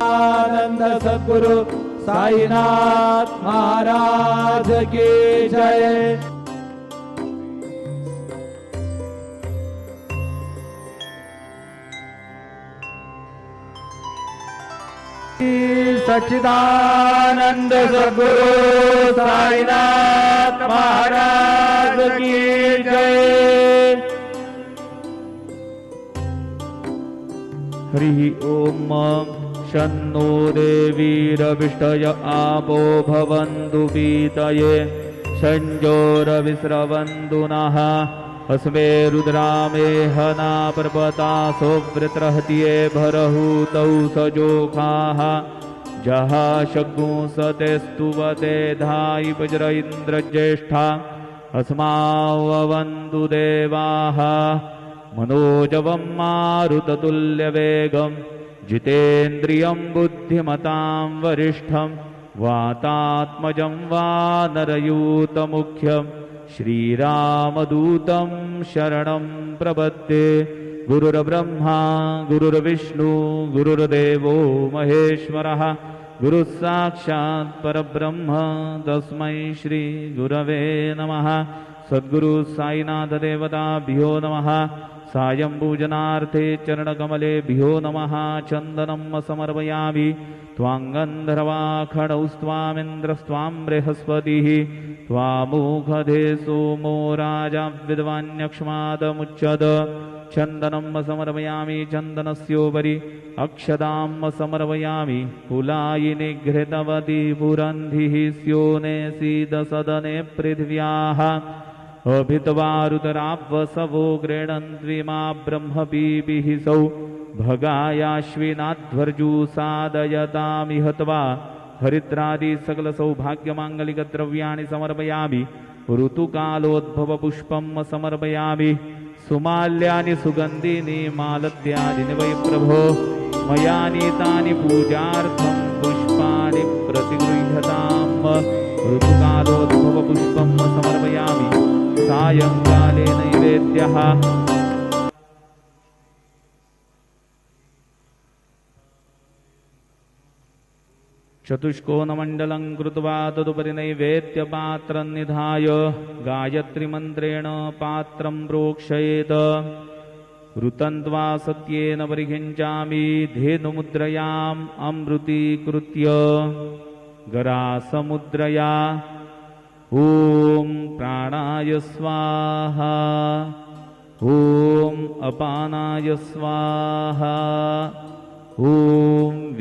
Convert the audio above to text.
आनंद सद्गुरु साईनाथ महाराज की जय। सच्चिदानंद सद्गुरु साईनाथ महाराज की जय। हरि ओम। शन्नो देवीरविष्टय आपो भवन्तु पीतये संजोरविस्रवन्तु नः। अस्मे रुद्रामे हना पर्वता सोवृत्रहत्ये भरहूतौ सजोखाः। जहा शग्गुंसते स्तुवते धायि वज्र इन्द्रज्येष्ठा। अस्मावन्तु देवाः मनोजवं मारुततुल्यवेगं। जितेन्द्रियं बुद्धिमतां वरिष्ठं वातात्मजं वानरयूतमुख्यं श्रीरामदूतं शरणं प्रपद्ये। गुरुर्ब्रह्मा गुरुर्विष्णु गुरुर्देवो महेश्वरः। गुरुः साक्षात् परब्रह्म तस्मै श्री गुरवे नमः। सद्गुरु साईनाथ देवताभ्यो नमः। सायं पूजनार्थे चरणकमलेभ्यो नमः। चन्दनं समर्पयामि त्वाङ्गन्धर्वाखडौस्त्वामिन्द्रस्त्वां बृहस्पतिः। त्वामुखधे सोमो राजा विद्वान्यक्ष्मादमुच्यत। चन्दनं समर्पयामि चन्दनस्योपरि अक्षतां समर्पयामि। कुलायिनि घृतवती पुरन्धिः स्योने सीदसदने पृथिव्याः। अभितवारुतरावसवो गृह्णन्त्विमा ब्रह्मपीभिः सौ। भगायाश्विनाध्वर्जुसादयतामिह त्वा। हरिद्रादि सकल सौभाग्यमाङ्गलिकद्रव्याणि समर्पयामि। ऋतुकालोद्भवपुष्पं समर्पयामि। सुमाल्यानि सुगन्धिनि मालत्यादीनि वै प्रभो। मया नीतानि पूजार्थं पुष्पाणि प्रतिगृह्यताम्। ऋतुकालोद्भवपुष्पं समर्पयामि। सायंकाले नैवेद्यः। चतुष्कोणमण्डलं कृत्वा तदुपरि नैवेद्यपात्रं निधाय गायत्रीमन्त्रेण पात्रं प्रोक्षयेत्। ऋतन्त्वा सत्येन परिहिञ्चामि धेनुमुद्रयाम् अमृतीकृत्य गरासमुद्रया। ॐ प्राणाय स्वाहा। ॐ अपानाय स्वाहा। ॐ